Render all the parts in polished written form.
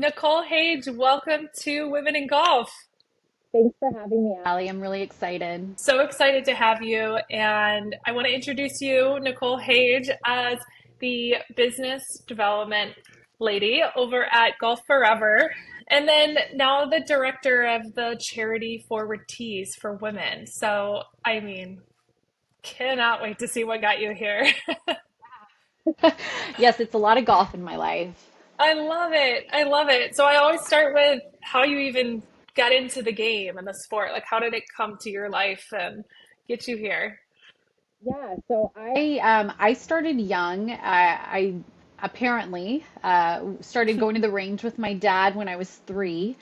Nicole Hage, welcome to Women in Golf. Thanks for having me, Allie. I'm really excited. So excited to have you. And I want to introduce you, Nicole Hage, as the business development lady over at Golf Forever. And then now the director of the charity Forward Tees for Women. So, I mean, cannot wait to see what got you here. Yes, it's a lot of golf in my life. I love it. I love it. So I always start with how you even got into the game and the sport. Like, how did it come to your life and get you here? Yeah, so I started young. I apparently started going to the range with my dad when I was 3.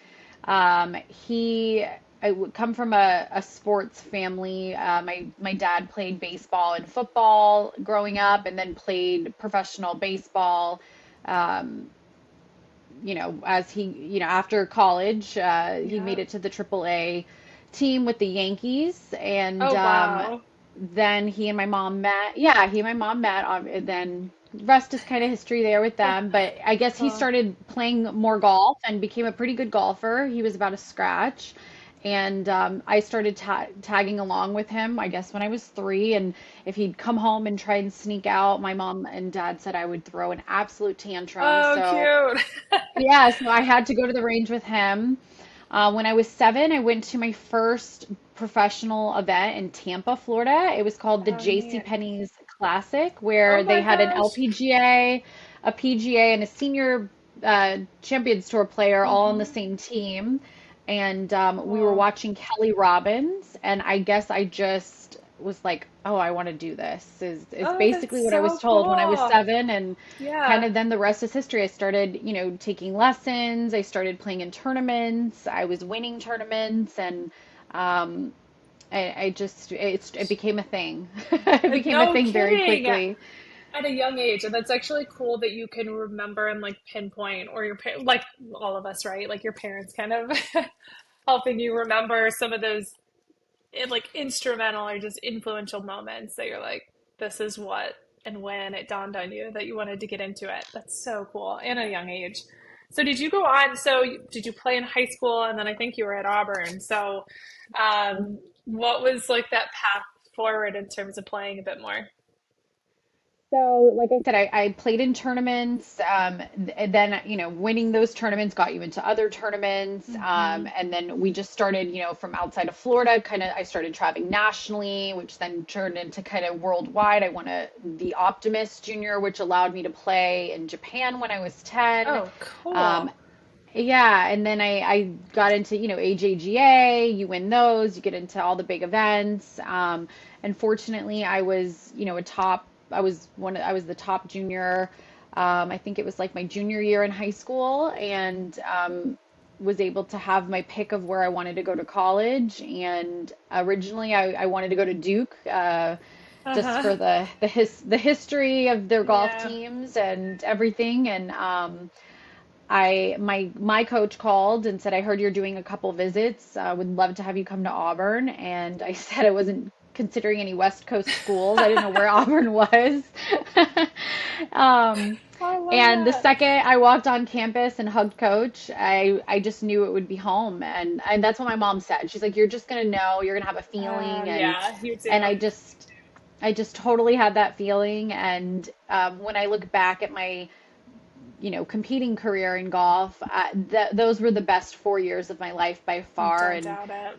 He I would come from a sports family. My dad played baseball and football growing up, and then played professional baseball. Um, as after college, he made Yeah. it to the AAA team with the Yankees, and Oh, wow. then he and my mom met. Yeah, he and my mom met, and then rest is kind of history there with them. But I guess he Oh, started playing more golf and became a pretty good golfer. He was about a scratch. And I started tagging along with him, I guess, when I was 3. And if he'd come home and try and sneak out, my mom and dad said I would throw an absolute tantrum. oh, So cute. yeah, so I had to go to the range with him. When I was 7, I went to my first professional event in Tampa, Florida. It was called the Oh, J.C. neat. Penney's Classic, Oh where they my had an gosh. LPGA, a PGA, and a senior Champions Tour player all on the Hmm. same team. And we were Wow. watching Kelly Robbins, and I guess I just was like, oh, I want to do this, is Oh, basically that's what I was so told when I was cool. 7. And kind Yeah. of then the rest is history. I started, taking lessons. I started playing in tournaments. I was winning tournaments, and um, I just it became a thing. It became a No thing very kidding. quickly. At a young age, and that's actually cool that you can remember and like pinpoint, or like all of us, right? Like your parents kind of helping you remember some of those like instrumental or just influential moments that you're like, this is what and when it dawned on you that you wanted to get into it. That's so cool, and at a young age. So did you go on? So did you play in high school, and then I think you were at Auburn. So, what was like that path forward in terms of playing a bit more? So, like I said, I played in tournaments. And then, winning those tournaments got you into other tournaments. Hmm. And then we just started, from outside of Florida, kind of, I started traveling nationally, which then turned into kind of worldwide. I won the Optimist Junior, which allowed me to play in Japan when I was 10. Oh, Um, cool. yeah, and then I got into, AJGA, you win those, you get into all the big events. And fortunately I was, I was the top junior. I think it was like my junior year in high school, and was able to have my pick of where I wanted to go to college. And originally I wanted to go to Duke, just Uh-huh. for the history of their golf Yeah. teams and everything. And my coach called and said, I heard you're doing a couple visits. Would love to have you come to Auburn. And I said I wasn't considering any West Coast schools. I didn't know where Auburn was. Um, I love and the that. second I walked on campus and hugged coach, I just knew it would be home. And that's what my mom said. She's like, you're just gonna know, you're gonna have a feeling. Yeah, you And do. I just totally had that feeling. And when I look back at my competing career in golf, those were the best 4 years of my life by far. Don't And doubt it.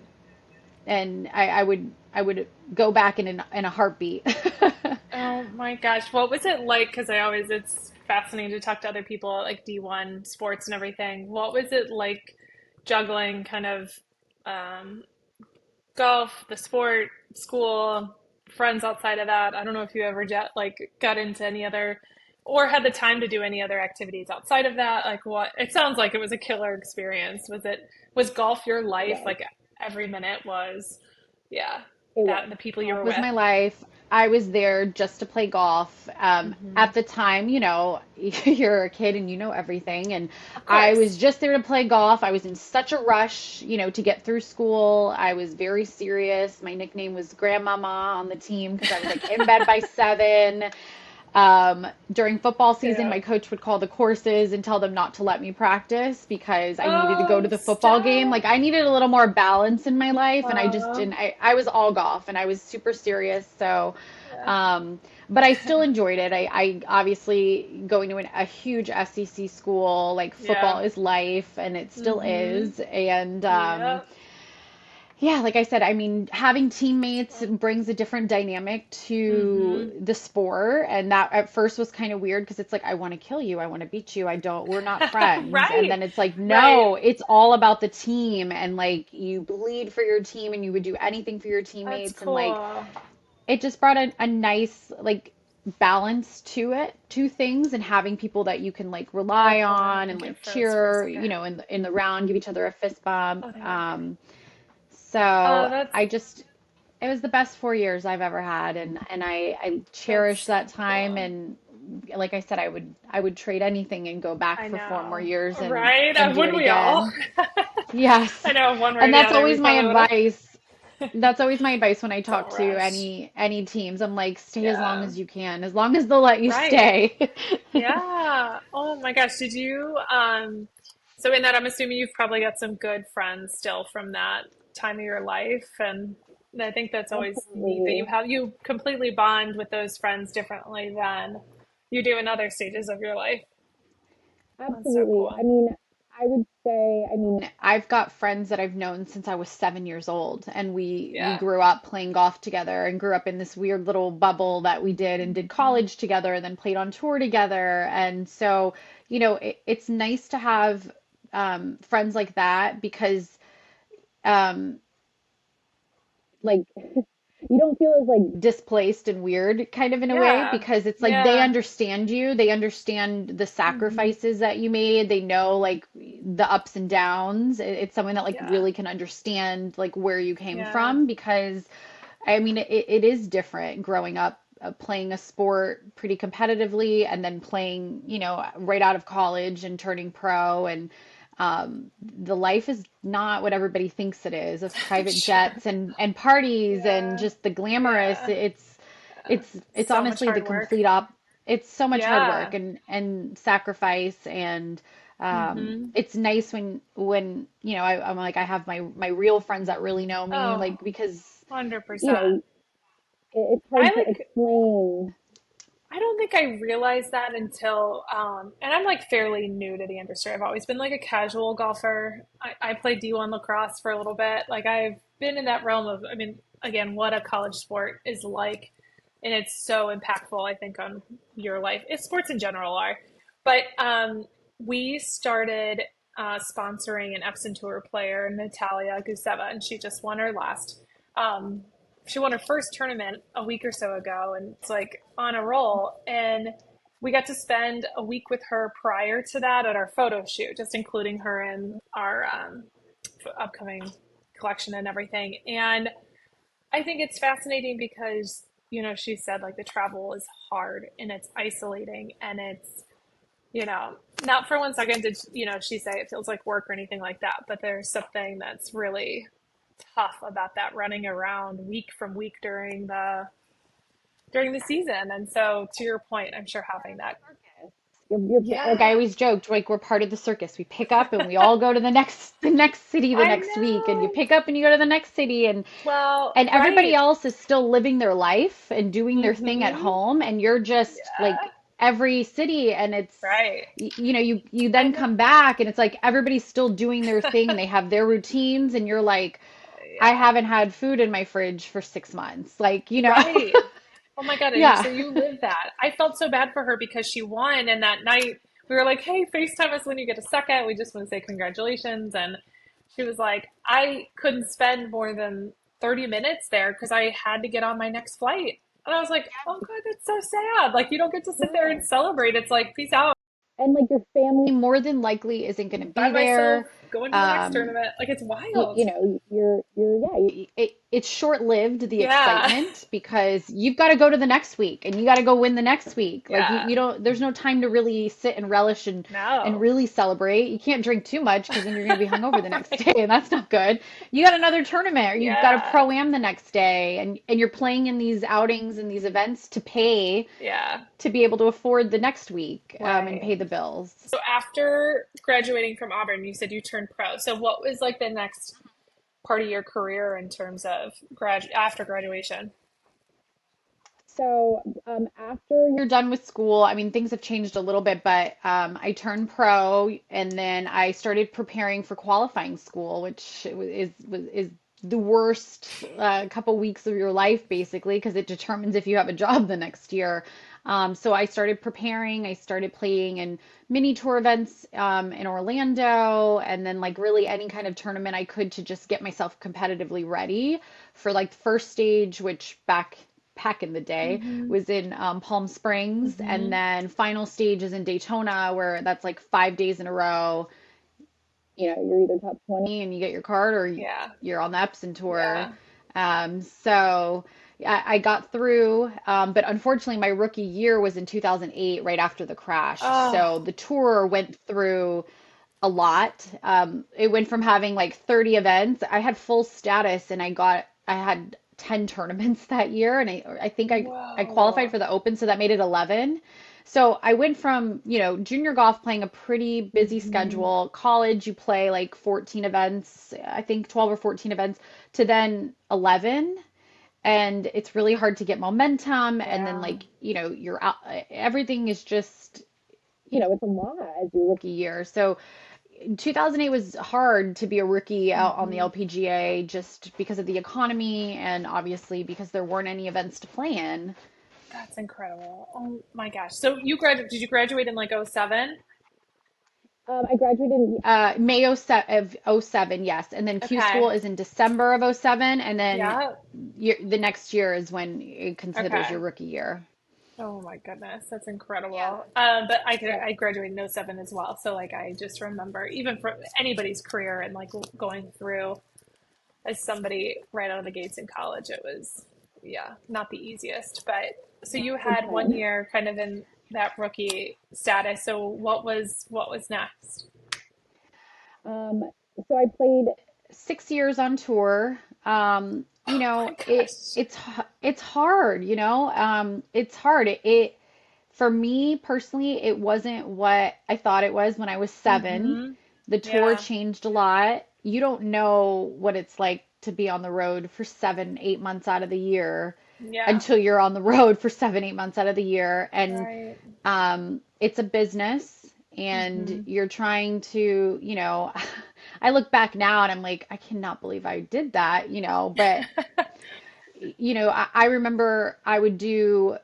I would go back in a heartbeat. Oh my gosh, what was it like? Because it's fascinating to talk to other people at like D1 sports and everything. What was it like juggling kind of um, golf, the sport, school, friends outside of that? I don't know if you ever like got into any other or had the time to do any other activities outside of that. Like what? It sounds like it was a killer experience. Was golf your It life? was. Like every minute was, yeah, It that was. and the people you Golf were was with. my life. I was there just to play golf. Hmm. At the time, you're a kid and you know everything. And Of I was course. just there to play golf. I was in such a rush, to get through school. I was very serious. My nickname was Grandmama on the team because I was like in bed by 7. During football season, Yeah. my coach would call the courses and tell them not to let me practice because I needed to go to Oh, the football game. stop. Like I needed a little more balance in my life, and I just Uh, didn't. I was all golf, and I was super serious. So, yeah. um, but I still enjoyed it. I obviously going to a huge SEC school, like football Yeah. is life, and it still Mm-hmm. is. And Yeah. yeah, like I said, I mean, having teammates brings a different dynamic Mm-hmm. to the sport. And that at first was kind of weird because it's like, I want to kill you. I want to beat you. we're not friends. And Right. then it's like, Right. no, it's all about the team. And like, you bleed for your team and you would do anything for your That's teammates. And like, cool. it just brought a nice, like, balance to it, to things, and having people that you can like rely Hold on on. and Give like Rose for a cheer, second. in the round, give each other a fist bump. Oh, there we go. So That's I just, it was the best 4 years I've ever had, and I cherish that's that time. cool. And like I said, I would trade anything and go back I for 4 more know. years Right? and do it Wouldn't we all? again. Yes. I know one way or And the that's other, we always my probably would have. advice. That's always my advice when I talk Don't to rush. any teams. I'm like, stay as long Yeah. as you can, as long as they'll let you Right. stay. Yeah. Oh my gosh. Did you so in that I'm assuming you've probably got some good friends still from that time of your life, and I think that's always neat that Absolutely. you completely bond with those friends differently than you do in other stages of your life. That's so Absolutely. I cool. mean, I would say, I mean, I've got friends that I've known since I was 7 years old, and we Yeah. grew up playing golf together and grew up in this weird little bubble that we did and did Mhm. college together and then played on tour together. And so, it's nice to have friends like that because um, like you don't feel as like displaced and weird kind of in a way Yeah. because it's like they Yeah. understand you, they understand the Hmm. sacrifices that you made, they know like the ups and downs. It's someone that like Yeah. really can understand like where you came Yeah. from because I mean it is different growing up playing a sport pretty competitively and then playing right out of college and turning pro and the life is not what everybody thinks it is of private Sure. jets and parties and Yeah. just the glamorous. Yeah. It's So much honestly the hard work. complete op. It's so much hard work Yeah. and sacrifice and Hmm. it's nice when I'm like I have my real friends that really know me Oh, like because 100%. it's I hard to like explain. I don't think I realized that until and I'm like fairly new to the industry. I've always been like a casual golfer. I played D1 lacrosse for a little bit. Like I've been in that realm of I mean, again, what a college sport is like and it's so impactful, I think, on your life. It's sports in general are. But we started sponsoring an Epson Tour player, Natalia Guseva, and she just won her last. Um, she won her first tournament a week or so ago, and it's like on a roll. And we got to spend a week with her prior to that at our photo shoot, just including her in our upcoming collection and everything. And I think it's fascinating because, she said like the travel is hard and it's isolating and it's, not for 1 second did, she say it feels like work or anything like that, but there's something that's really tough about that running around week from week during the season. And so to your point, I'm sure having that. Like I Yeah, always joked, like we're part of the circus. We pick up and we all go to the next city the I next week, and you know. pick up and you go to the next city, and Well, and everybody right. else is still living their life and doing their thing at Mm-hmm. home, and you're just Yeah, like every city, and it's right. you I then know. come back and it's like everybody's still doing their thing and they have their routines, and you're like, I Yeah. haven't had food in my fridge for 6 months, like Right. Oh my God. And yeah. so you live that. I felt so bad for her because she won. And that night we were like, hey, FaceTime us when you get a second. We just want to say congratulations. And she was like, I couldn't spend more than 30 minutes there because I had to get on my next flight. And I was like, oh God, that's so sad. Like, you don't get to sit there and celebrate. It's like, peace out And like your family more than likely isn't going to by be myself. there. going to the next Um, tournament. Like it's wild. it's short-lived, the Yeah. excitement, because you've got to go to the next week and you got to go win the next week. Like Yeah. you don't, there's no time to really sit and relish and No. really celebrate. You can't drink too much because then you're going to be hungover the next day Right. and that's not good. You got another tournament or you've got a Yeah. pro-am the next day and you're playing in these outings and these events to pay Yeah. to be able to afford the next week, and Right. pay the bills. So after graduating from Auburn, you said you turned pro. So what was like the next part of your career in terms of after graduation? So, after you're done with school, I mean, things have changed a little bit, but I turned pro and then I started preparing for qualifying school, which is the worst couple weeks of your life, basically, because it determines if you have a job the next year. So I started preparing. I started playing in mini tour events in Orlando, and then like really any kind of tournament I could to just get myself competitively ready for like the first stage, which back in the day Mm-hmm. was in Palm Springs, and Mm-hmm. then final stage is in Daytona, where that's like 5 days in a row. You're either top 20 and you get your card, or Yeah. you're on the Epson tour. Yeah. So I got through, but unfortunately, my rookie year was in 2008, right after the crash. Oh, So the tour went through a lot. It went from having like 30 events. I had full status, and I had 10 tournaments that year, and I think I qualified whoa. for the Open, so that made it 11. So I went from, junior golf playing a pretty busy Mm-hmm. schedule, college you play like 14 events, I think 12 or 14 events, to then 11. And it's really hard to get momentum. And then Yeah. like, you're out, everything is just, it's a lot as your rookie year. So 2008 was hard to be a rookie out on the Mm-hmm. LPGA, just because of the economy and obviously because there weren't any events to play in. That's incredible. Oh my gosh. So you graduated, did you graduate in like '07? I graduated in May of '07, yes. And then Q Okay. school is in December of '07. And then Yeah. the next year is when it considers your Okay. rookie year. Oh my goodness, that's Yeah. incredible. But Yeah. I graduated in '07 as well, so like I just remember even for anybody's career and like going through as somebody right out of the gates in college, it was yeah not the easiest. But so Not you a good had one time. year kind of in that rookie status. So what was next? Um, so I played 6 years on tour. Oh my gosh. It's hard, it's hard. For me personally, it wasn't what I thought it was when I was 7. Mm-hmm. The tour Yeah. changed a lot. You don't know what it's like to be on the road for 7, 8 months out of the year Yeah. until you're on the road for 7, 8 months out of the year. And Right. it's a business, and Mm-hmm. you're trying to, I look back now and I'm like, I cannot believe I did that, but I remember I would do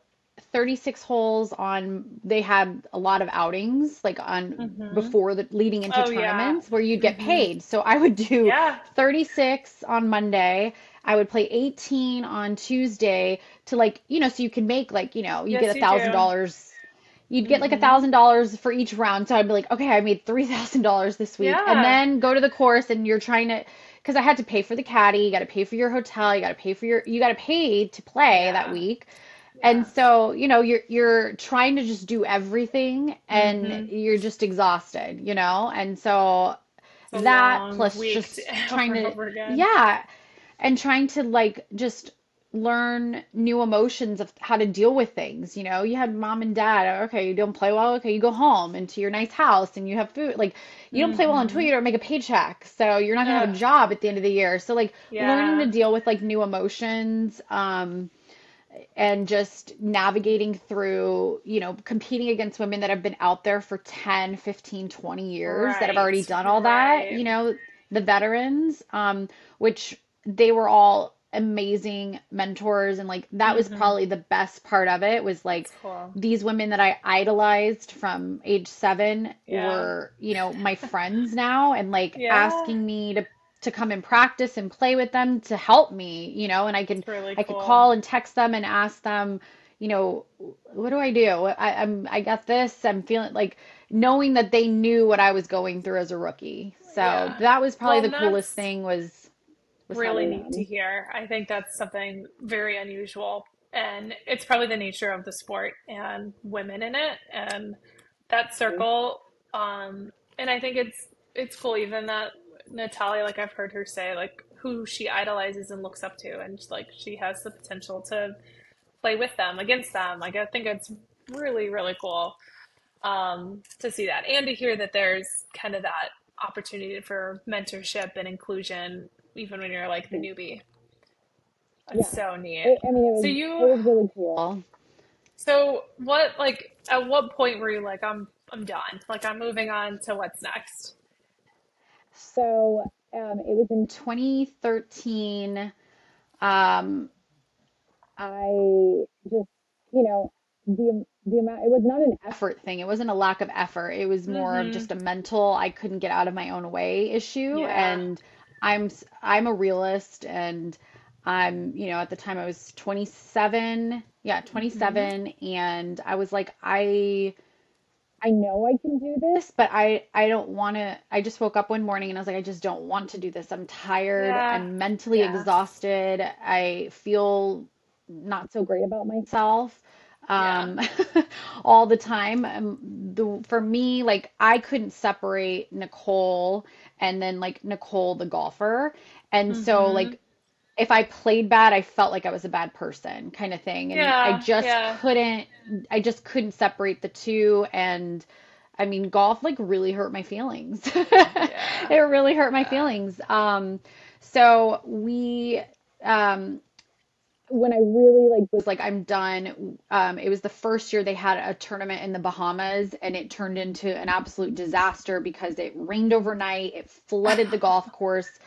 36 holes on, they had a lot of outings like on Mm-hmm. before the leading into Oh yeah. tournaments where you'd get Mm-hmm. paid. So I would do Yeah. 36 on Monday. I would play 18 on Tuesday to like, so you can make like, you get Yes, a you thousand do. dollars. You'd get like a Mm-hmm. thousand dollars for each round. So I'd be like, okay, I made $3,000 this week. And Yeah. then go to the course and you're trying to, because I had to pay for the caddy, you got to pay for your hotel, you got to pay to play that Yeah. week. And Yeah. so, you're trying to just do everything and Mm-hmm. you're just exhausted, And so It's a that long plus week just over trying and to, over again. yeah, and trying to like just learn new emotions of how to deal with things. You had mom and dad, okay, you don't play well, okay, you go home into your nice house and you have food. Like, you don't play well until Mm-hmm. you don't make a paycheck. So you're not gonna have a Ugh. job at the end of the year. So like learning to Yeah. deal with like new emotions, and just navigating through, competing against women that have been out there for 10, 15, 20 years that have Right. already done all that, Right. the veterans, which they were all amazing mentors. And like that was Mm-hmm. probably the best part of it, was like That's cool. these women that I idolized from age 7 Yeah. were, my friends now, and like Yeah. asking me to come and practice and play with them to help me, and I could It's really I could cool. call and text them and ask them, you know, what do I do? I got this. I'm feeling like knowing that they knew what I was going through as a rookie. So Yeah. that was probably Well, the and coolest that's thing was really having neat to them. hear. I think that's something very unusual. And it's probably the nature of the sport and women in it and that circle. And I think it's cool even that Natalia, like I've heard her say, like who she idolizes and looks up to, and like she has the potential to play with them, against them. Like I think it's really, really cool to see that and to hear that there's kind of that opportunity for mentorship and inclusion even when you're like the newbie. That's Yeah. so neat. I mean, So it you, was really cool. so what, like, at what point were you like, I'm done. Like, I'm moving on to what's next? So, it was in 2013. Um, I just, you know, the amount, it was not an effort thing. It wasn't a lack of effort. It was more of Mm-hmm. just a mental, I couldn't get out of my own way issue. Yeah. And I'm a realist, and at the time I was 27. Yeah, Mm-hmm. 27, and I was like, I know I can do this, but I don't want to. I just woke up one morning and I was like, I just don't want to do this. I'm tired. Yeah. I'm mentally Yeah. exhausted. I feel not so great about myself Yeah. um, all the time. For me, like I couldn't separate Nicole and then like Nicole the golfer. And so Mm-hmm. like if I played bad, I felt like I was a bad person kind of thing. And Yeah. Yeah. I just couldn't separate the two. And I mean, golf like really hurt my feelings. Yeah. It really hurt my Yeah. feelings. So um, when I really like was like, I'm done. It was the first year they had a tournament in the Bahamas, and it turned into an absolute disaster because it rained overnight. It flooded the golf course.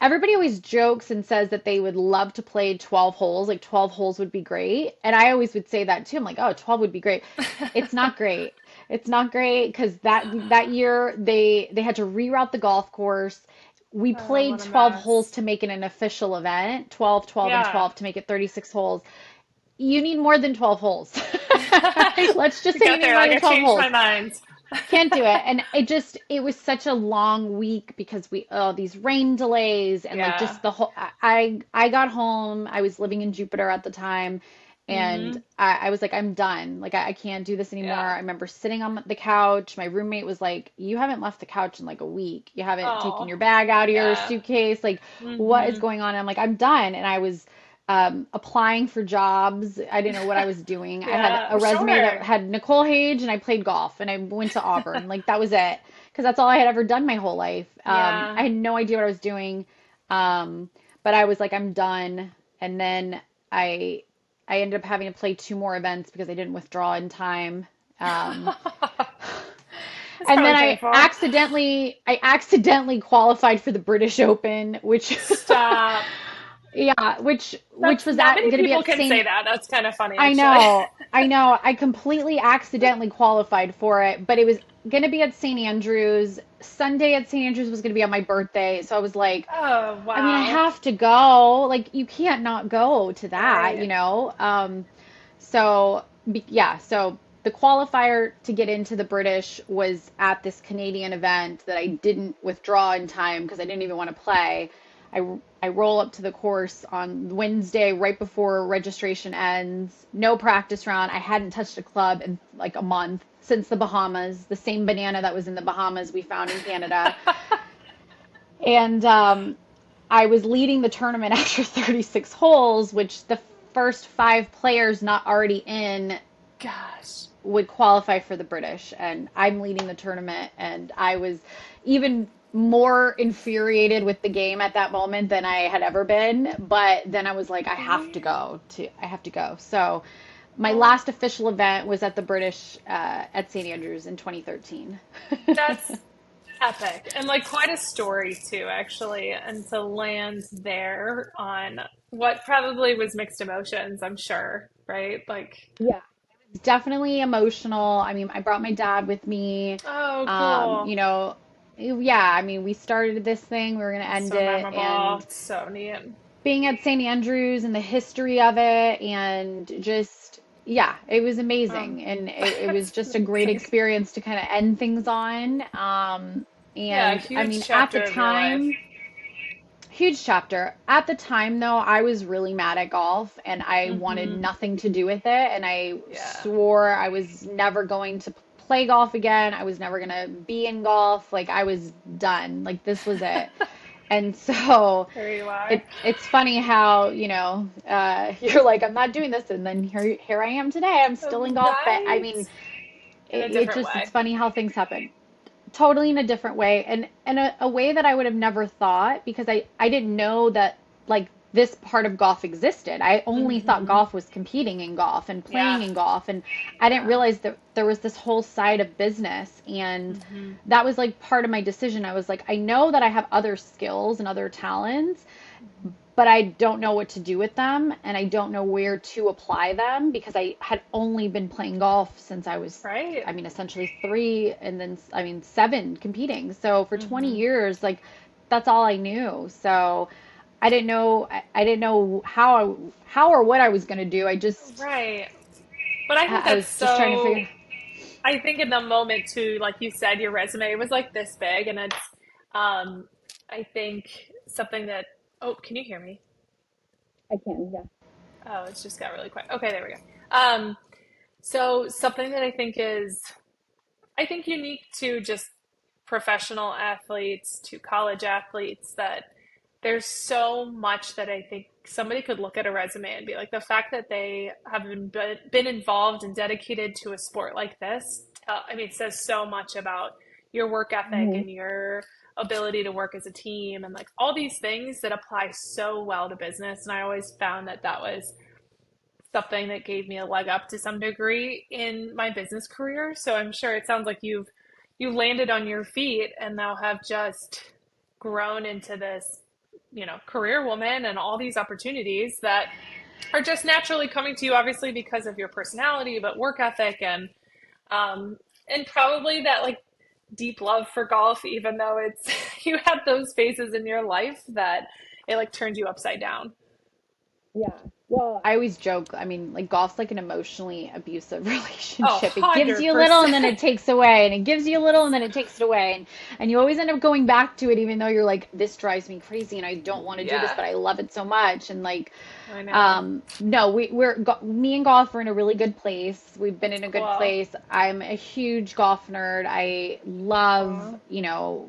Everybody always jokes and says that they would love to play 12 holes, like 12 holes would be great. And I always would say that too. I'm like, oh, 12 would be great. It's not great. It's not great because that year they had to reroute the golf course. We Oh, played what a 12 holes mess. to make it an official event, 12, 12, and Yeah. 12 to make it 36 holes. You need more than 12 holes. Let's just You say you got need there, more like than I 12 changed holes. my mind. Can't do it. And it was such a long week because these rain delays and like Yeah. just the whole, I got home, I was living in Jupiter at the time, and Mm-hmm. I was like, I'm done. Like, I can't do this anymore. Yeah. I remember sitting on the couch. My roommate was like, you haven't left the couch in like a week. You haven't taken Oh, your bag out of your yeah. suitcase. Like, what is Mm-hmm. going on? And I'm like, I'm done. And I was applying for jobs. I didn't know what I was doing. I had Yeah, a resume that sure. had Nicole Hage, and I played golf, and I went to Auburn. Like that was it, because that's all I had ever done my whole life. I Yeah. had no idea what I was doing, um, but I was like, I'm done. And then I I ended up having to play two more events because I didn't withdraw in time. Um, It's and then probably painful. I accidentally qualified for the British Open, which Stop. yeah, which That's was not at many going to be people at can say St. that. That's kind of funny, I actually. know, I know. I completely accidentally qualified for it, but it was going to be at St. Andrews. Sunday at St. Andrews was going to be on my birthday, so I was like, Oh, I mean, I wow. have to go. Like, you can't not go to that, Right. you know? Yeah, so the qualifier to get into the British was at this Canadian event that I didn't withdraw in time because I didn't even want to play. I roll up to the course on Wednesday right before registration ends. No practice round. I hadn't touched a club in like a month since the Bahamas. The same banana that was in the Bahamas we found in Canada. And I was leading the tournament after 36 holes, which the first five players not already in Gosh. would qualify for the British. And I'm leading the tournament, and I was even more infuriated with the game at that moment than I had ever been. But then I was like, I have to go. So my Well, last official event was at the British at St. Andrews in 2013. that's epic. And like quite a story too, actually. And to land there on what probably was mixed emotions, I'm sure, right? Like, Yeah, definitely emotional. I mean, I brought my dad with me. oh, cool. You know, yeah, I mean, we started this thing, we were going to That's end so it, memorable. and It's so neat. being at St. Andrews and the history of it, and just, yeah, it was amazing. Um, And it was that's just a great amazing. experience to kind of end things on. Yeah, a And I huge mean, at the chapter of your life. time, huge chapter. At the time, though, I was really mad at golf and I wanted Hmm. nothing to do with it. And I Yeah. swore I was never going to play golf again. I was never going to be in golf. Like, I was done. Like, this was it. And so There you are. it's funny how, you're like, I'm not doing this. And then here I am today. I'm still in golf. But I Right. mean, In a it different just, way. it's funny how things happen totally in a different way and a way that I would have never thought because I didn't know that like this part of golf existed. I only thought Hmm. golf was competing in golf and Yeah. playing in golf and I didn't Yeah. realize that there was this whole side of business and Hmm. that was like part of my decision. I was like, I know that I have other skills and other talents, but I don't know what to do with them and I don't know where to apply them because I had only been playing golf since I was, Right. I mean, essentially three and then, I mean, seven competing. So for 20 Hmm. years, like that's all I knew. So I didn't know how or what I was going to do. Right. But I think I that's was just trying to so, figure. I think in the moment too, like you said, your resume was like this big, and it's, um, I think something that, oh, can you hear me? I can, yeah. Oh, it's just got really quiet. Okay, there we go. So something that I think is, I think unique to just professional athletes, to college athletes, that there's so much that I think somebody could look at a resume and be like, the fact that they have been involved and dedicated to a sport like this, I mean, it says so much about your work ethic Hmm. and your ability to work as a team and like all these things that apply so well to business. And I always found that that was something that gave me a leg up to some degree in my business career. So I'm sure it sounds like you landed on your feet and now have just grown into this, career woman and all these opportunities that are just naturally coming to you, obviously because of your personality, but work ethic and probably that like deep love for golf, even though it's you had those phases in your life that it like turned you upside down. Yeah. Well, I always joke, I mean, like golf's like an emotionally abusive Oh, relationship. It gives you a little and then 100%. it takes away, and it gives you a little and then it takes it away. And you always end up going back to it even though you're like, this drives me crazy and I don't want to do this, Yeah, but I love it so much. And like I know. no, me and golf are in a really good place. We've been That's in a good cool. place. I'm a huge golf nerd. I love, Aw.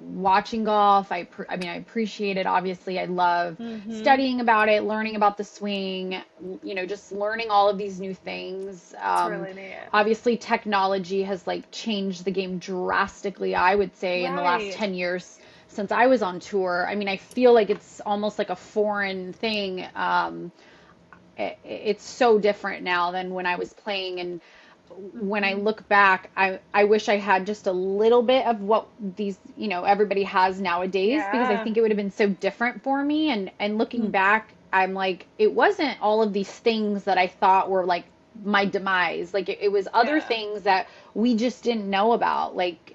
watching golf. I mean, I appreciate it. Obviously, I love Mm-hmm. studying about it, learning about the swing, just learning all of these new things. It's really neat. Obviously, technology has like changed the game drastically, I would say, in the last Right. 10 years since I was on tour. I mean, I feel like it's almost like a foreign thing. It's so different now than when I was playing. And when I Mm-hmm. look back, I wish I had just a little bit of what these, everybody has nowadays because I Yeah. think it would have been so different for me. And looking Hmm. back, I'm like, it wasn't all of these things that I thought were like my demise. Like it was other Yeah. things that we just didn't know about, like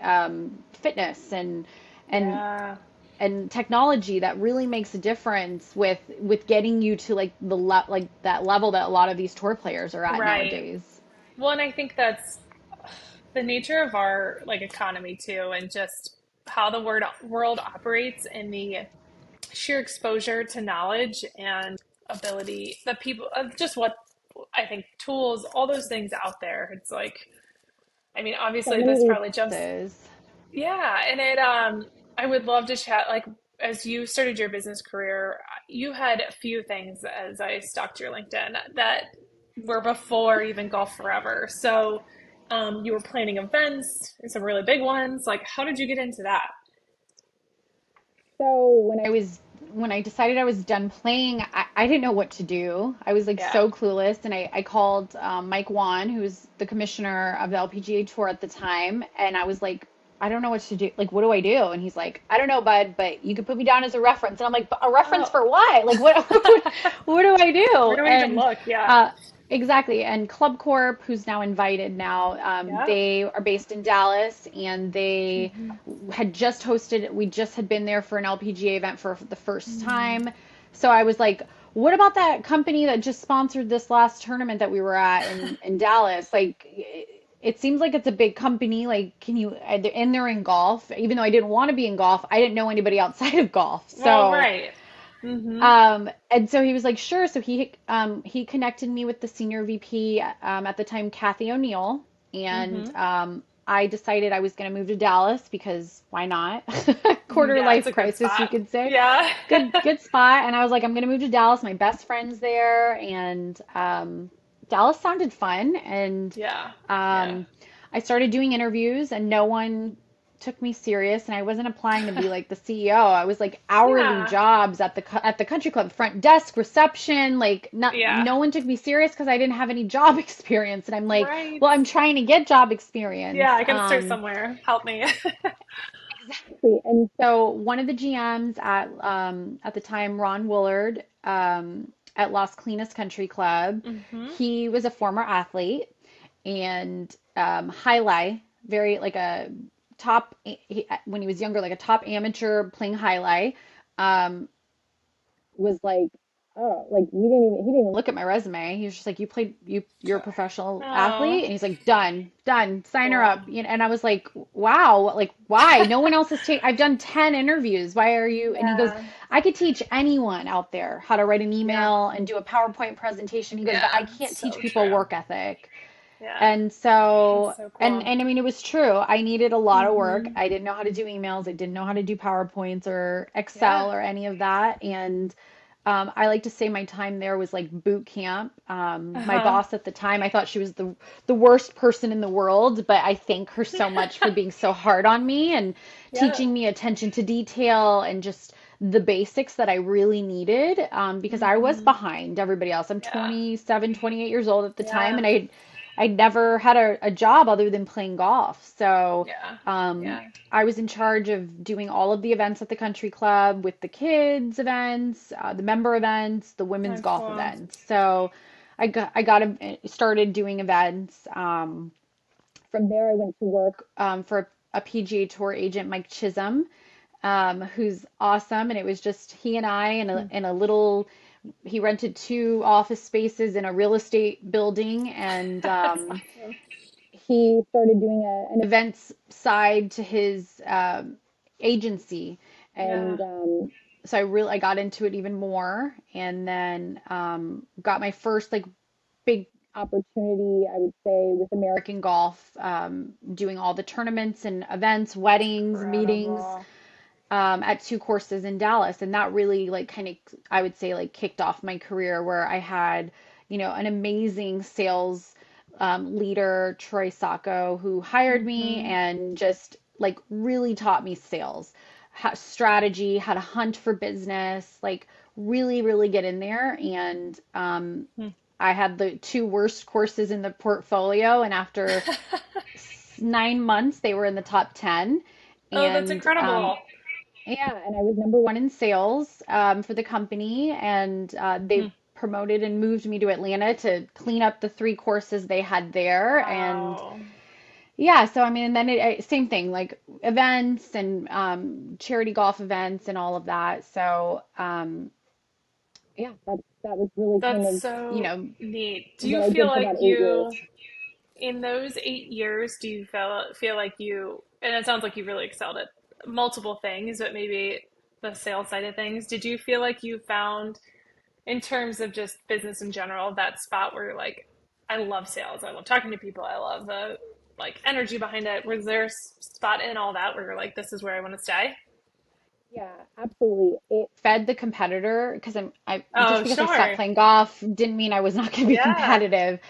fitness and Yeah. and technology that really makes a difference with getting you to like like that level that a lot of these tour players are at Right. nowadays. Well, and I think that's the nature of our like economy too, and just how the world operates and the sheer exposure to knowledge and ability that people of just what I think tools, all those things out there. It's like, I mean, So obviously many this probably jumps. resources. Yeah, and I would love to chat like as you started your business career, you had a few things as I stalked your LinkedIn that were before even Golf Forever. So, you were planning events and some really big ones. Like, how did you get into that? So when I decided I was done playing, I didn't know what to do. I was like Yeah. so clueless, and I called Mike Wan, who's the commissioner of the LPGA Tour at the time, and I was like, I don't know what to do. Like, what do I do? And he's like, I don't know, bud, but you could put me down as a reference. And I'm like, a reference Oh, for what? Like, what do I where do? do I even And look? Yeah. uh, exactly. And Club Corp, who's now invited now, Yeah. they are based in Dallas, and they Hmm. had just hosted. We just had been there for an LPGA event for the first time. So I was like, what about that company that just sponsored this last tournament that we were at in Dallas? Like, it seems like it's a big company. Like, can you, and they're in golf, even though I didn't want to be in golf, I didn't know anybody outside of golf. Well, So, right. Mm-hmm. and so he was like, sure. So he connected me with the senior VP, at the time, Kathy O'Neill, and, Mm-hmm. I decided I was going to move to Dallas because why not? Quarter Yeah, it's life a good crisis, you spot. could say. Yeah. Good spot. And I was like, I'm going to move to Dallas. My best friend's there, and, Dallas sounded fun. And, Yeah. Yeah. um, I started doing interviews, and no one took me serious, and I wasn't applying to be like the CEO. I was like hourly Yeah. jobs at the country club, front desk, reception, like Yeah. no one took me serious because I didn't have any job experience. And I'm like, Right. well, I'm trying to get job Yeah, experience. I can start somewhere. Help me. Exactly. And so one of the GMs at the time, Ron Woolard, at Las Colinas Country Club, Hmm. he was a former athlete, and, highlight, very like a when he was younger, like a top amateur playing highlight, um, was like, oh, like he didn't even look at my resume. He was just like, you're a professional athlete, Oh, and he's like, done, sign her cool. up. And I was like, wow, like why? No one else has taken. I've done 10 interviews. Why are you? And he goes, Yeah. I could teach anyone out there how to write an Yeah. email and do a PowerPoint presentation. He goes, but I Yeah. can't teach So people true. work ethic. Yeah. And so, That's so and cool. and I mean, it was true. I needed a lot of work. Hmm. I didn't know how to do emails. I didn't know how to do PowerPoints or Yeah. Excel or any of that. And, I like to say my time there was like boot camp. My Uh-huh. boss at the time, I thought she was the worst person in the world, but I thank her so much for being so hard on me and Yeah. teaching me attention to detail and just the basics that I really needed, because I was Hmm. behind everybody else. I'm Yeah. 27, 28 years old at the time, Yeah. and I'd never had a job other than playing golf. So, Yeah. um, Yeah. I was in charge of doing all of the events at the country club, with the kids events, the member events, the women's Oh, golf cool. events. So started doing events. From there, I went to work, for a PGA Tour agent, Mike Chisholm, who's awesome. And it was just he and I in a little. He rented two office spaces in a real estate building, and, That's awesome. he started doing an events side to his, agency. Yeah. And, so I got into it even more, and then, got my first like big opportunity, I would say, with American Golf, doing all the tournaments and events, weddings, meetings, Incredible. at two courses in Dallas. And that really, like, kind of, I would say, like, kicked off my career, where I had, an amazing sales, leader, Troy Sacco, who hired me Hmm. and just like really taught me sales, strategy, how to hunt for business, like really, really get in there. And, I had the two worst courses in the portfolio, and after 9 months, they were in the top 10. Oh, that's And, incredible. yeah, and I was number one in sales, for the company, and, Hmm. they promoted and moved me to Atlanta to clean up the three courses they had there. And Wow. yeah, so I mean, and then same thing, like events and, charity golf events and all of that. So, yeah, that was really kind That's of, so neat. Do you what I feel did for like about 8 years. you, in those 8 years, do you feel like you, and it sounds like you really excelled at multiple things, but maybe the sales side of things, did you feel like you found, in terms of just business in general, that spot where you're like, I love sales, I love talking to people, I love the like energy behind it? Was there a spot in all that where you're like, this is where I want to stay? Yeah, absolutely. It fed the competitor, because just Oh, because I stopped sure. playing golf didn't mean I was not going to be Yeah. competitive.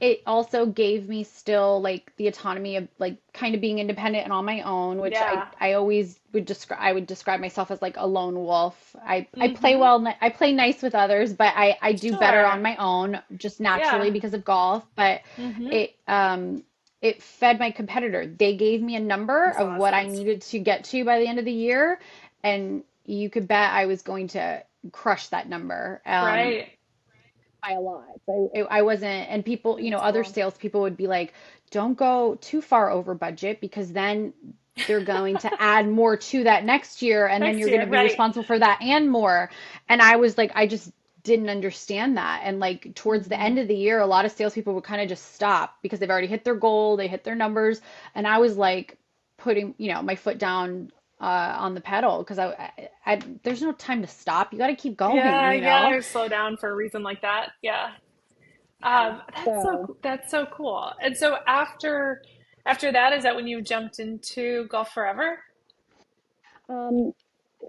It also gave me still like the autonomy of like kind of being independent and on my own, which Yeah. I always would describe myself as like a lone wolf. I play Mm-hmm. well, I play nice with others, but I do better on Sure. my own just naturally Yeah. because of golf. But Mm-hmm. it um it fed my competitor. They gave me a number That's of what I awesome. needed to get to by the end of the year, and you could bet I was going to crush that number. Right. By a lot. So I wasn't, and people, That's other cool. salespeople would be like, don't go too far over budget, because then they're going to add more to that next year, and then Next you're going to year, be right? responsible for that and more. And I was like, I just didn't understand that. And like towards the Hmm. end of the year, a lot of salespeople would kind of just stop because they've already hit their goal, they hit their numbers, and I was like putting, my foot down on the pedal because there's no time to stop. You got to keep going, Yeah, you yeah, know? or slow down for a reason like that. Yeah. Yeah. So, That's so cool. And so after that, is that when you jumped into Golf Forever? um,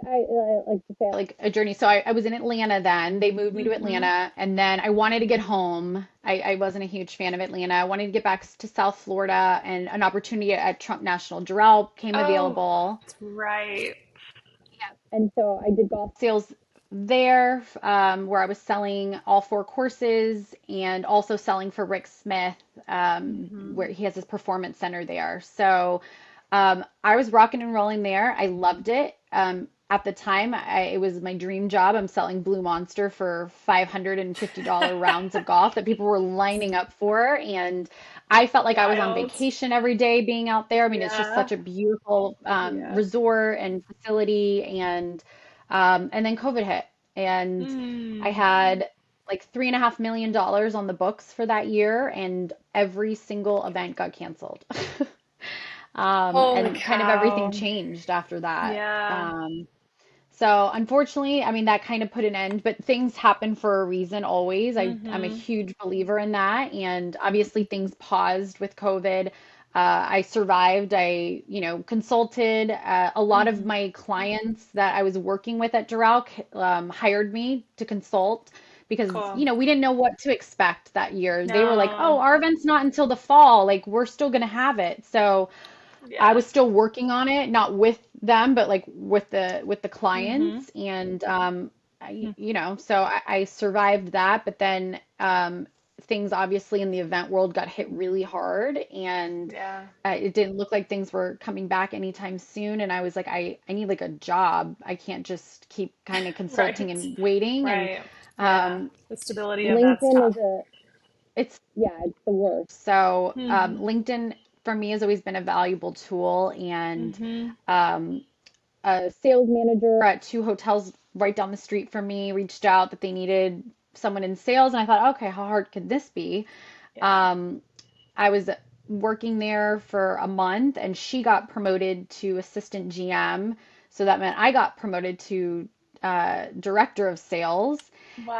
I like to say like a journey. So I was in Atlanta then. They moved me to Mm-hmm. Atlanta, and then I wanted to get home. I wasn't a huge fan of Atlanta. I wanted to get back to South Florida, and an opportunity at Trump National Doral came Oh, available. that's right. And so I did golf sales there, where I was selling all four courses and also selling for Rick Smith, Mm-hmm. where he has his performance center there. So I was rocking and rolling there. I loved it. At the time, it was my dream job. I'm selling Blue Monster for $550 rounds of golf that people were lining up for. And I felt like I was on Wild. vacation every day being out there. I mean, it's just Yeah. such a beautiful Yeah. resort and facility. And then COVID hit, and I Mm. had like $3.5 million on the books for that year, and every single event got canceled. Holy And kind of everything cow. changed after that. Yeah. So unfortunately, I mean, that kind of put an end, but things happen for a reason always. I'm a Mm-hmm. huge believer in that. And obviously things paused with COVID. I survived. I, consulted. A lot of Mm-hmm. my clients that I was working with at Doral hired me to consult because, Cool. we didn't know what to expect that year. They were like, oh, No. our event's not until the fall. Like, we're still going to have it. So, I Yeah. was still working on it, not with them, but like with the Mm-hmm. clients, and so I survived that. But then things obviously in the event world got hit really hard, and Yeah. it didn't look like things were coming back anytime soon. And I was like, I need like a job. I can't just keep kind of consulting Right. and waiting. And Right. Yeah. um, The stability of that's LinkedIn tough. is it's yeah, it's the worst. So Mm-hmm. LinkedIn for me has always been a valuable tool, and Mm-hmm. um, a sales manager at two hotels right down the street from me reached out that they needed someone in sales, and I thought, okay, how hard could this be? Yeah. Um, I was working there for a month, and she got promoted to assistant GM, so that meant I got promoted to director of sales,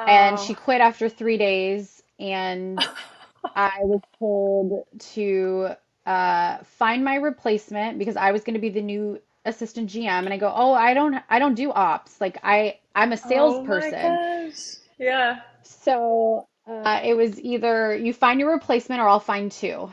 and Wow. she quit after 3 days, and I was told to find my replacement because I was going to be the new assistant GM. And I go, oh, I don't do ops. Like I'm a Oh my salesperson. gosh. Yeah. So it was either you find your replacement or I'll find two.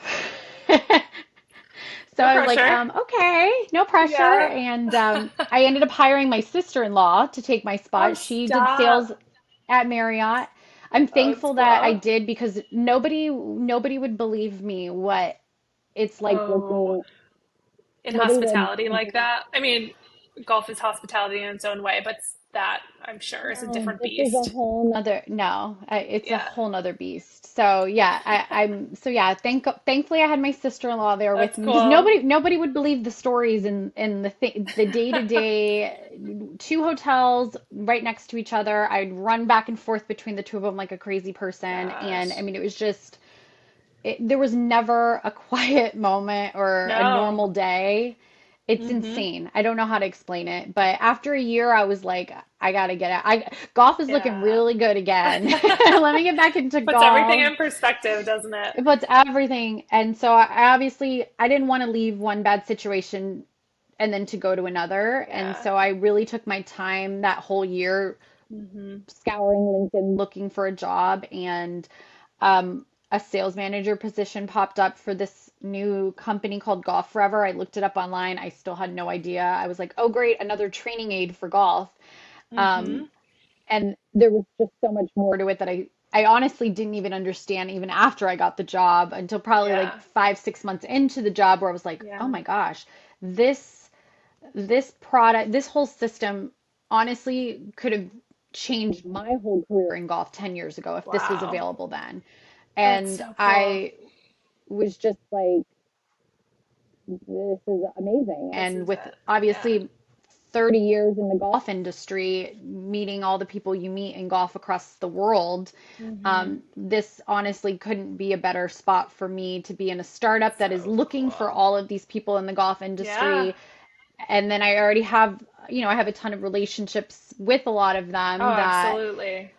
So No I was like, pressure. okay, no pressure. Yeah. And I ended up hiring my sister-in-law to take my Oh, spot. She did sales stop. at Marriott. I'm Oh, it's thankful that I cool. did because nobody would believe me what it's like Oh, working. in Nobody would hospitality like believe. that. I mean, golf is hospitality in its own way, but that I'm sure is a No, different this is a beast. whole nother, no, it's a Yeah. whole nother beast. So yeah, so yeah, thankfully I had my sister-in-law there with That's me because cool. nobody would believe the stories and the day-to-day two hotels right next to each other. I'd run back and forth between the two of them like a crazy person, and I Gosh. mean it was just there was never a quiet moment or a No. normal day. It's Mm-hmm. insane. I don't know how to explain it, but after a year, I was like, I gotta get out. Golf is looking Yeah. really good again. Let me get back into Puts everything golf. in perspective, doesn't it? It puts everything. And so I obviously I didn't want to leave one bad situation and then to go to another. And Yeah. so I really took my time that whole year Mm-hmm. scouring LinkedIn looking for a job, and a sales manager position popped up for this new company called Golf Forever. I looked it up online. I still had no idea. I was like, oh, great, another training aid for golf. Mm-hmm. Um, and there was just so much more to it that I honestly didn't even understand even after I got the job until probably like Yeah. 5, 6 months into the job where I was like, oh Yeah. my gosh, this this product, this whole system honestly could have changed my whole career in golf 10 years ago if this was Wow. available then. That's And so cool. I was just like, this is amazing. This And is with it. Yeah. obviously 30 years in the golf industry, meeting all the people you meet in golf across the world, Hmm. this honestly couldn't be a better spot for me to be in a startup that is So looking for cool. all of these people in the golf Yeah. industry. And then I already have, I have a ton of relationships with a lot of Oh, them that absolutely.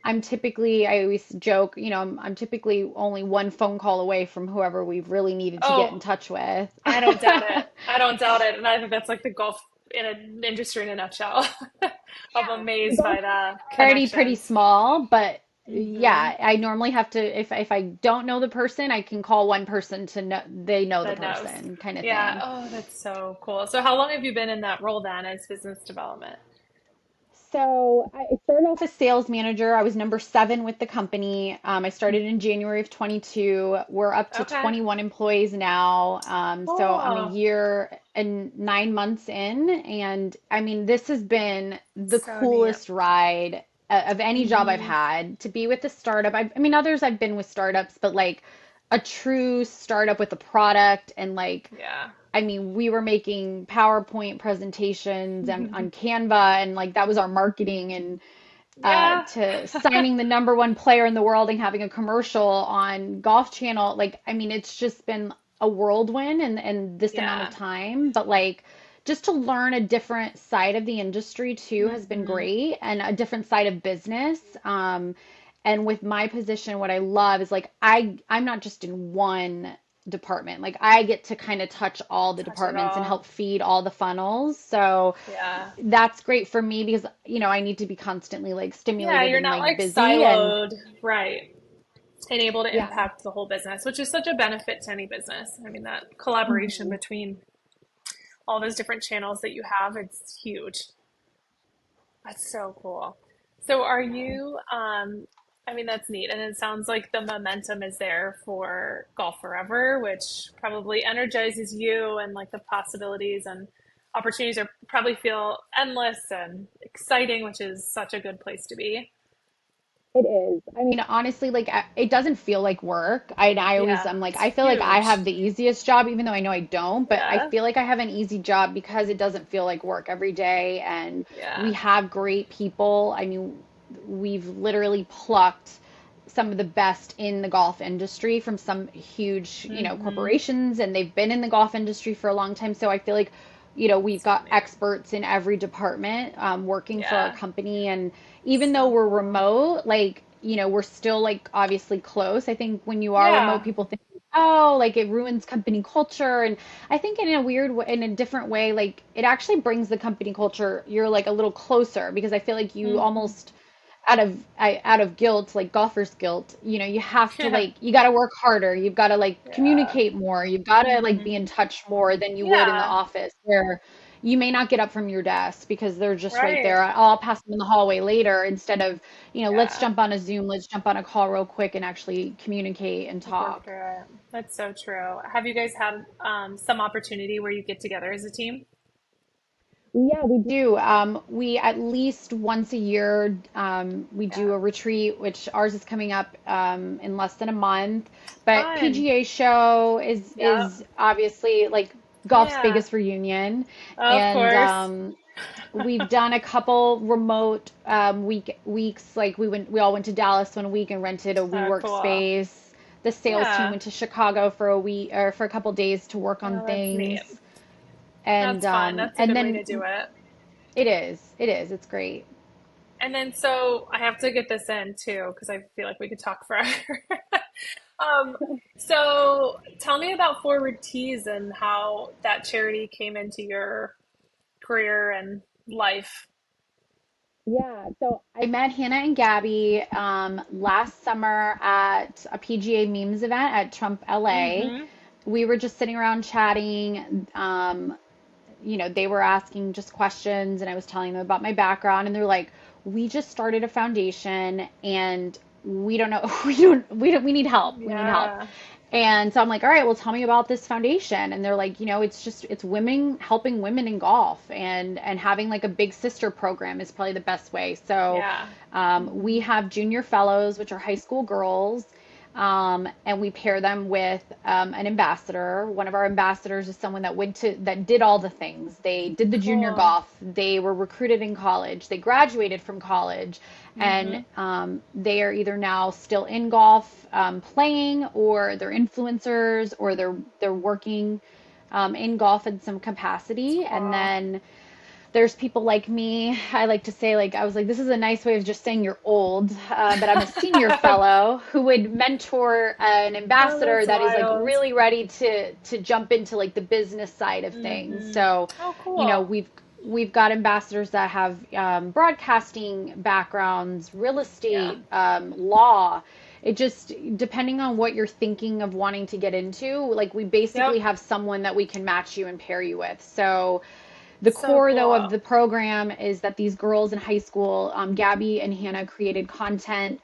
I always joke, I'm typically only one phone call away from whoever we've really needed to get in Oh, touch with. I don't doubt it. I don't doubt it. And I think that's like the golf in an industry in a nutshell. I'm The amazed golf by the already pretty connections. small, but Hmm. yeah, I normally have to if I don't know the person, I can call one person to know they know the That knows. person kind of Yeah. thing. Oh, that's so cool. So how long have you been in that role then as business development? So I started off as sales manager. I was number 7 with the company. I started in January of 22. We're up to Okay. 21 employees now. So I'm a Cool. year and 9 months in, and I mean, this has been the So neat. coolest ride of any job I've Hmm. had to be with a startup. I mean, others I've been with startups, but like a true startup with a product and like Yeah. I mean, we were making PowerPoint presentations on Canva, and like that was our marketing, and Yeah. to signing the number one player in the world and having a commercial on Golf Channel. Like, I mean, it's just been a whirlwind and this amount of Yeah. time, but like just to learn a different side of the industry too has been Hmm. great and a different side of business. And with my position, what I love is like I'm not just in one department. Like I get to kind of touch all the Touch it departments and all. help feed all the funnels. So Yeah. that's great for me because I need to be constantly like Yeah, stimulated you're and not like like busy and siloed, right? And able to yeah. impact the whole business, which is such a benefit to any business. I mean, that collaboration Mhm. between all those different channels that you have, it's huge. That's so cool. So are you, I mean, that's neat. And it sounds like the momentum is there for Golf Forever, which probably energizes you and like the possibilities and opportunities are probably feel endless and exciting, which is such a good place to be. It is. I mean, honestly, like it doesn't feel like work. Yeah, I'm like it's I feel like I huge. have the easiest job even though I know I don't, but I Yeah, feel like I have an easy job because it doesn't feel like work every day and we yeah. have great people. I mean, we've literally plucked some of the best in the golf industry from some huge, Hmm. corporations and they've been in the golf industry for a long time. So I feel like we've So got neat. experts in every department working for our Yeah, company. And even though so we're cool. remote, like, we're still like obviously close. I think when you are remote, Yeah. people think, oh, like it ruins company culture. And I think in a weird way, in a different way, like it actually brings the company culture, you're like a little closer because I feel like you Hmm. almost out of guilt, like golfer's guilt, you have to Yeah, like you got to work harder. You've got to like yeah. communicate more. You've got to like Hmm. be in touch more than you would in the Yeah, office where you may not get up from your desk because they're just right right. there. I'll pass them in the hallway later instead of, let's Yeah, jump on a Zoom, let's jump on a call real quick and actually communicate and like work talk. through it. That's so true. Have you guys had some opportunity where you get together as a team? Yeah, we do. We at least once a year, we do Yeah. a retreat, which ours is coming up in less than a month. But Fun. PGA show Yep. is obviously like golf's Yeah. biggest reunion, Of and course. we've done a couple remote weeks. Like we all went to Dallas one week and rented a Oh, WeWork cool. space. The sales team Yeah. went to Chicago for a week or for a couple days to work on Oh, that's neat. things. And That's fun. That's a and good way to do then it. it's great. And then, so I have to get this in too, because I feel like we could talk forever. Um, so tell me about Forward Teas and how that charity came into your career and life. Yeah, so I met Hannah and Gabby last summer at a PGA memes event at Trump LA. Hmm. We were just sitting around chatting. They were asking just questions, and I was telling them about my background, and they're like, "We just started a foundation, and we don't know, we need help. We need help." Yeah. And so I'm like, all right, well, tell me about this foundation. And they're like, it's women helping women in golf and having like a big sister program is probably the best way. So Yeah. we Hmm. have junior fellows, which are high school girls. and we pair them with an ambassador. One of our ambassadors is someone that did all the things. They did the junior Cool. golf. They were recruited in college. They graduated from college, and Hmm. they are either now still in golf playing, or they're influencers, or they're working in golf in some It's capacity. And cool. then there's people like me. I like to say, like, I was like, this is a nice way of just saying you're old, but I'm a senior fellow who would mentor an Oh, ambassador that's that is like wild. really ready to jump into like the business side of things. Hmm. So, Oh, you know, cool. we've got ambassadors that have broadcasting backgrounds, real Yeah. estate, law. It just, depending on what you're thinking of wanting to get into, like, we basically Yep. have someone that we can match you and pair you with. So the So core, though, of cool. the program is that these girls in high school, Gabby and Hannah, created content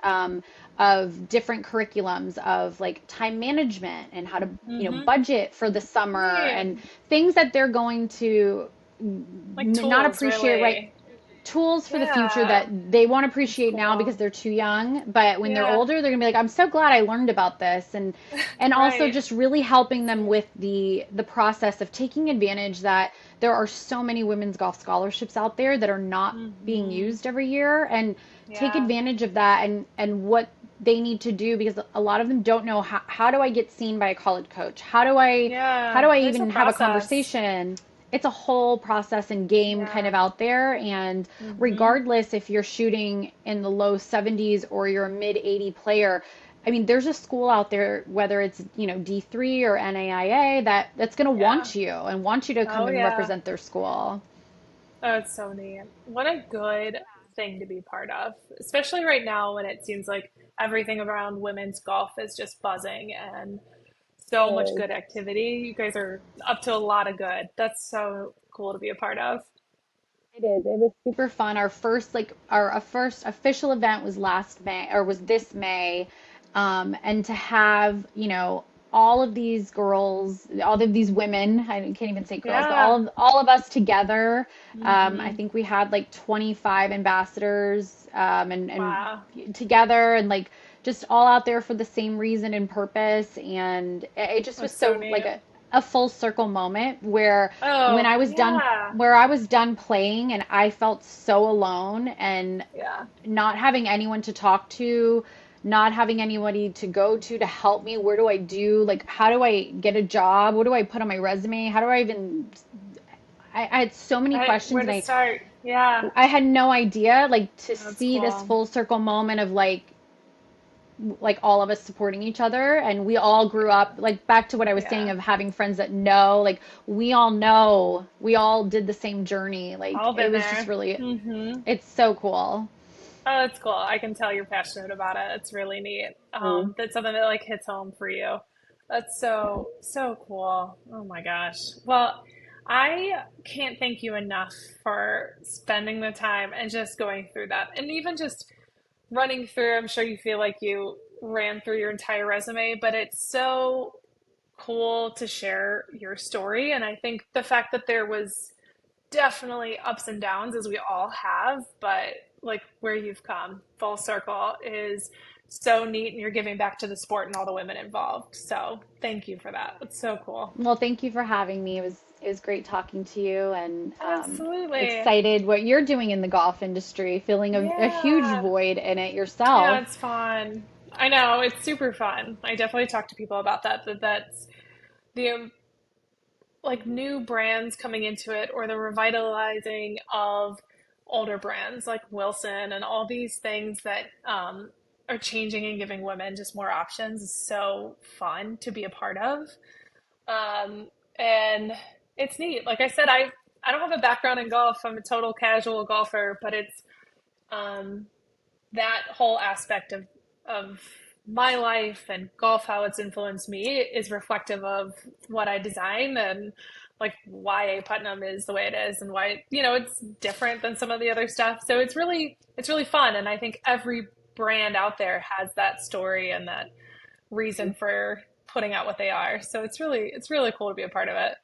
of different curriculums of like time management and how to, Hmm. budget for the summer, Neat. and things that they're going to Like not tools, appreciate right, really. tools for the future Yeah. that they want to That's appreciate now cool. because they're too young, but when they're Yeah. older they're gonna be like, I'm so glad I learned about this. And also Right. just really helping That's them neat. with the process of taking advantage that there are so many women's golf scholarships out there that are not being Hmm. used every year, and take Yeah. advantage of that, and what they need to do, because a lot of them don't know how do I get seen by a college coach, how do Yeah. I There's a even have a process. conversation. It's a whole process and game kind Yeah. of out there. And Hmm. regardless if you're shooting in the low 70s or you're a mid 80 player, I mean, there's a school out there, whether it's, D3 or NAIA, that's going to Yeah. want you and want you to come Oh, and yeah. represent their school. Oh, it's so neat. What a good thing to be part of, especially right now when it seems like everything around women's golf is just buzzing and so much good activity. You guys are up to a lot of good. That's so cool to be a part of. It is. It was super fun. Our first official event was last May, or was this May, and to have, all of these girls, all of these women, I can't even say girls, but Yeah. all of us together. I Hmm. think we had like 25 ambassadors, and Wow. together, and like just all out there for the same reason and purpose. And it just was That's so so like neat. a full circle moment where when Oh, I was done yeah. where I was done playing and I felt so alone, and Yeah. not having anyone to talk to, not having anybody to go to help me. Where do I do, like, how do I get a job? What do I put on my resume? How do I even, I had so many Right. questions, Where and to start? Yeah. I had no idea, like, to That's see this cool. full circle moment of like all of us supporting each other, and we all grew up, like, back to what I was saying Yeah. of having friends that like, we all did the same journey. Like, All it been was just there. really, Hmm. it's so cool. Oh, that's cool. I can tell you're passionate about it. It's really neat. That's something that like hits home for you. That's so, so cool. Oh my gosh. Well, I can't thank you enough for spending the time and just going through that. And even just running through, I'm sure you feel like you ran through your entire resume, but it's so cool to share your story. And I think the fact that there was definitely ups and downs as we all have, but like where you've come full circle is so neat and you're giving back to the sport and all the women involved. So thank you for that. It's so cool. Well, thank you for having me. It was great talking to you, and Absolutely. excited what you're doing in the golf industry, feeling a huge Yeah. void in it Yeah, yourself. it's fun. I know, it's super fun. I definitely talk to people about that's the like new brands coming into it or the revitalizing of older brands like Wilson and all these things that are changing and giving women just more options is so fun to be a part of. And it's neat. Like I said, I don't have a background in golf. I'm a total casual golfer, but it's um, that whole aspect of my life and golf, how it's influenced me, is reflective of what I design and like why A.PUTNAM is the way it is and why it's different than some of the other stuff. So it's really fun, and I think every brand out there has that story and that reason for putting out what they are. So it's really cool to be a part of it.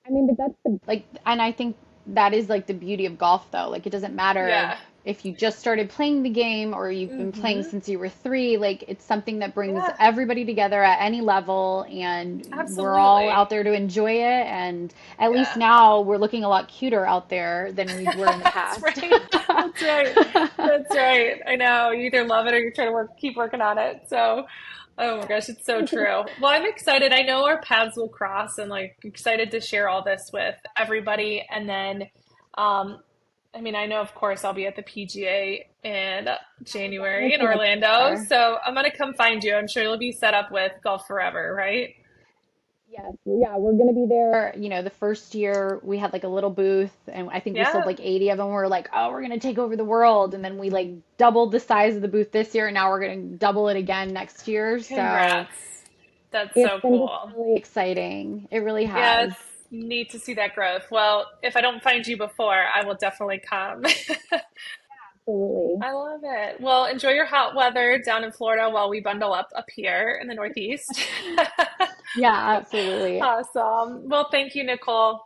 I mean, but that's the like, and I think that is like the beauty of golf, though. Like, it doesn't matter Yeah. if you just started playing the game or you've been playing Hmm. since you were 3, like it's something that brings Yeah, everybody together at any level, and we're all absolutely. out there to enjoy it. And at least Yeah. now we're looking a lot cuter out there than we were in the That's past. right. That's right. That's right. I know. You either love it or you're trying to keep working on it. So, oh my gosh, it's so true. Well, I'm excited. I know our paths will cross and like excited to share all this with everybody. And then, um, I mean, I know, of course, I'll be at the PGA in January in Definitely up Orlando. there. So I'm going to come find you. I'm sure you'll be set up with Golf Forever, right? Yes, yeah, we're gonna be there. You know, the first year we had like a little booth, and I think we sold Yeah. like 80 of them. We're like, oh, we're gonna take over the world, and then we like doubled the size of the booth this year, and now we're gonna double it again next year. So Congrats. That's it's so been just cool. really exciting. It really Yeah, has. it's neat to see that growth. Well, if I don't find you before, I will definitely come. Absolutely. I love it. Well, enjoy your hot weather down in Florida while we bundle up here in the Northeast. Yeah, absolutely. Awesome. Well, thank you, Nicole.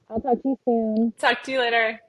I'll talk to you soon. Talk to you later.